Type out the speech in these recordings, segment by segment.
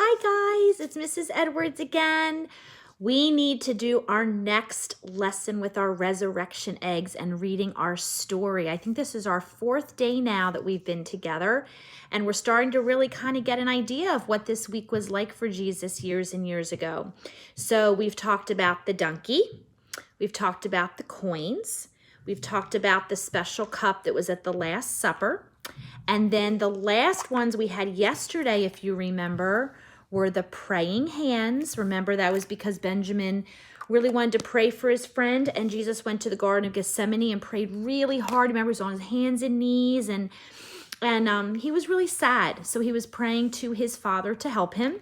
Hi guys, it's Mrs. Edwards again. We need to do our next lesson with our resurrection eggs and reading our story. I think this is our fourth day now that we've been together, and we're starting to really kind of get an idea of what this week was like for Jesus years and years ago. So we've talked about the donkey, we've talked about the coins, we've talked about the special cup that was at the Last Supper. And then the last ones we had yesterday, if you remember, were the praying hands. Remember, that was because Benjamin really wanted to pray for his friend, and Jesus went to the Garden of Gethsemane and prayed really hard. Remember, he was on his hands and knees, and he was really sad. So he was praying to his Father to help him.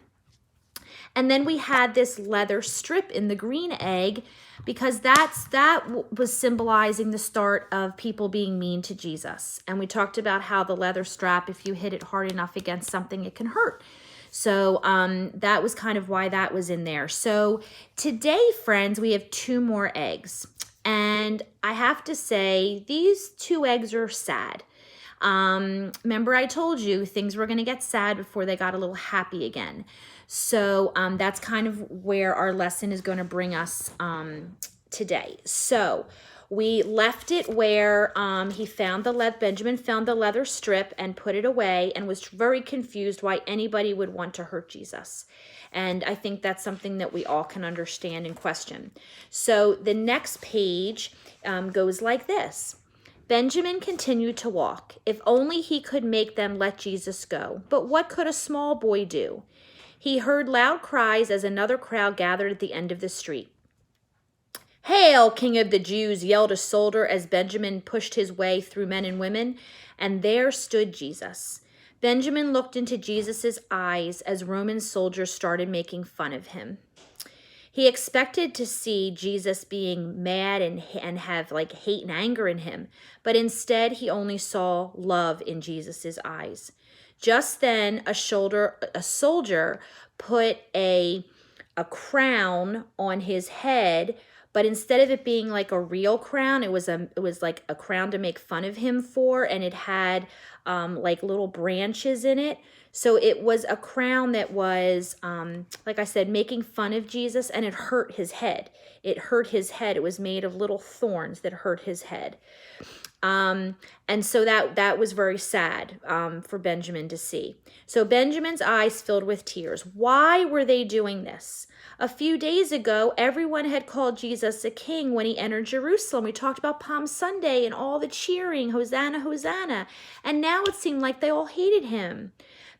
And then we had this leather strip in the green egg because that was symbolizing the start of people being mean to Jesus. And we talked about how the leather strap, if you hit it hard enough against something, it can hurt. So that was kind of why that was in there. So today, friends, we have 2 more eggs. And I have to say, these 2 eggs are sad. Remember I told you things were going to get sad before they got a little happy again. So that's kind of where our lesson is going to bring us today. So we left it where Benjamin found the leather strip and put it away and was very confused why anybody would want to hurt Jesus. And I think that's something that we all can understand and question. So the next page goes like this. Benjamin continued to walk. If only he could make them let Jesus go. But what could a small boy do? He heard loud cries as another crowd gathered at the end of the street. "Hail, King of the Jews," yelled a soldier as Benjamin pushed his way through men and women, and there stood Jesus. Benjamin looked into Jesus' eyes as Roman soldiers started making fun of him. He expected to see Jesus being mad and have like hate and anger in him, but instead he only saw love in Jesus' eyes. Just then, a soldier put a crown on his head, but instead of it being like a real crown, it was like a crown to make fun of him for, and it had like little branches in it. So it was a crown that was, like I said, making fun of Jesus, and it hurt his head. It hurt his head. It was made of little thorns that hurt his head. And so that was very sad for Benjamin to see. So Benjamin's eyes filled with tears. Why were they doing this? A few days ago, everyone had called Jesus a king when he entered Jerusalem. We talked about Palm Sunday and all the cheering, Hosanna, Hosanna. And now it seemed like they all hated him.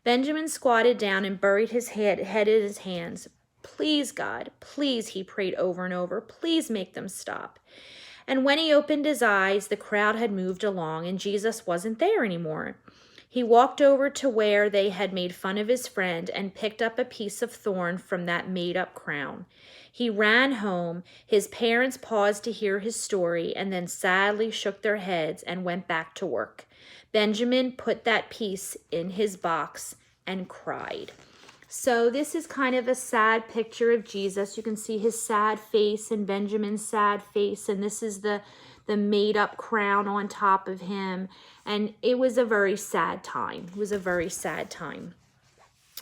Benjamin squatted down and buried his head in his hands. "Please, God, please," he prayed over and over. "Please make them stop." And when he opened his eyes, the crowd had moved along and Jesus wasn't there anymore. He walked over to where they had made fun of his friend and picked up a piece of thorn from that made-up crown. He ran home. His parents paused to hear his story and then sadly shook their heads and went back to work. Benjamin put that piece in his box and cried. So this is kind of a sad picture of Jesus. You can see his sad face and Benjamin's sad face, and this is the made-up crown on top of him. And it was a very sad time. It was a very sad time.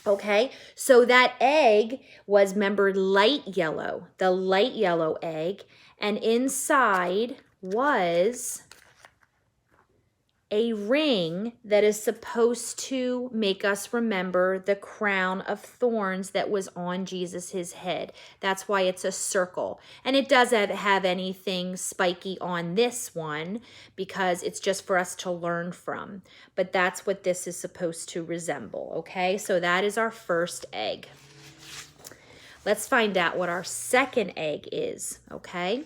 Okay, so that egg was, remember, light yellow, the light yellow egg, and inside was a ring that is supposed to make us remember the crown of thorns that was on Jesus's head. That's why it's a circle. And it doesn't have anything spiky on this one because it's just for us to learn from. But that's what this is supposed to resemble, okay? So that is our first egg. Let's find out what our second egg is, okay?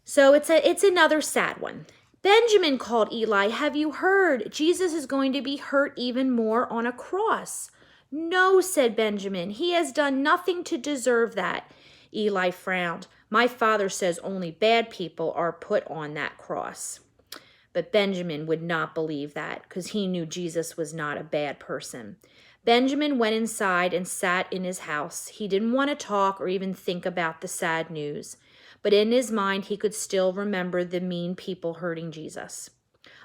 So it's another sad one. "Benjamin," called Eli, "have you heard? Jesus is going to be hurt even more on a cross." "No," said Benjamin, "he has done nothing to deserve that." Eli frowned. "My father says only bad people are put on that cross." But Benjamin would not believe that because he knew Jesus was not a bad person. Benjamin went inside and sat in his house. He didn't want to talk or even think about the sad news. But in his mind, he could still remember the mean people hurting Jesus.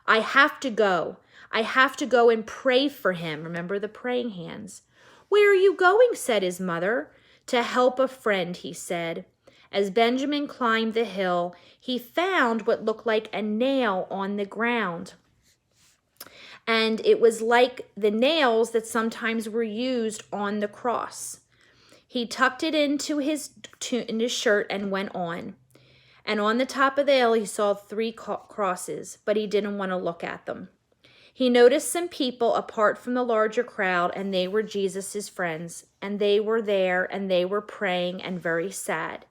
"I have to go. I have to go and pray for him." Remember the praying hands. "Where are you going?" said his mother. "To help a friend," he said. As Benjamin climbed the hill, he found what looked like a nail on the ground. And it was like the nails that sometimes were used on the cross. He tucked it into his shirt and went on. And on the top of the hill, he saw 3 crosses, but he didn't want to look at them. He noticed some people apart from the larger crowd, and they were Jesus's friends, and they were there, and they were praying and very sad.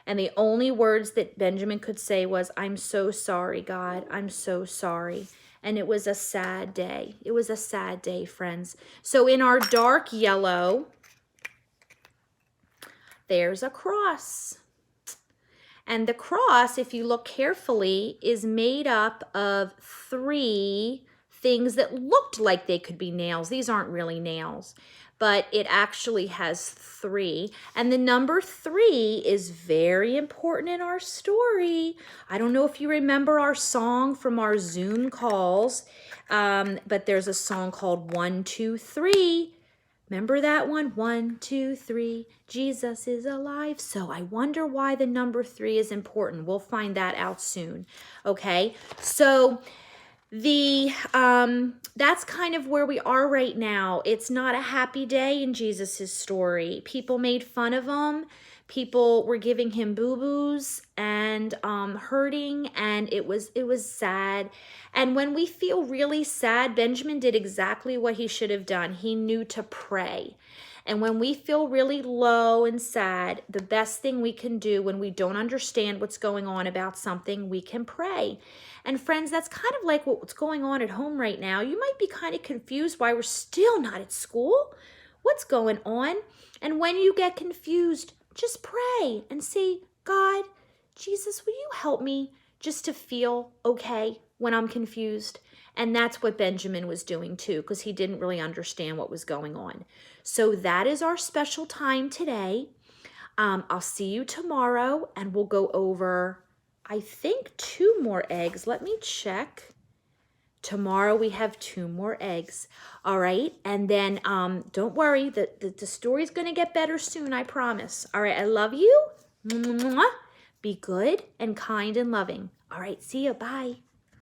And the only words that Benjamin could say was, "I'm so sorry, God. I'm so sorry." And it was a sad day. It was a sad day, friends. So in our dark yellow, there's a cross. And the cross, if you look carefully, is made up of 3 things that looked like they could be nails. These aren't really nails, but it actually has 3. And the number 3 is very important in our story. I don't know if you remember our song from our Zoom calls, but there's a song called 1, 2, 3. Remember that one? 1, 2, 3, Jesus is alive. So I wonder why the number 3 is important. We'll find that out soon. Okay, so that's kind of where we are right now. It's not a happy day in Jesus's story. People made fun of him. People were giving him boo-boos and hurting, and it was sad. And when we feel really sad, Benjamin did exactly what he should have done. He knew to pray. And when we feel really low and sad, the best thing we can do when we don't understand what's going on about something, we can pray. And friends, that's kind of like what's going on at home right now. You might be kind of confused why we're still not at school. What's going on? And when you get confused, just pray and say, "God, Jesus, will you help me just to feel okay when I'm confused?" And that's what Benjamin was doing too, because he didn't really understand what was going on. So that is our special time today. I'll see you tomorrow, and we'll go over, I think, 2 more eggs. Let me check. Tomorrow we have 2 more eggs. All right. And then don't worry, the story's going to get better soon, I promise. All right. I love you. Mwah. Be good and kind and loving. All right. See you. Bye.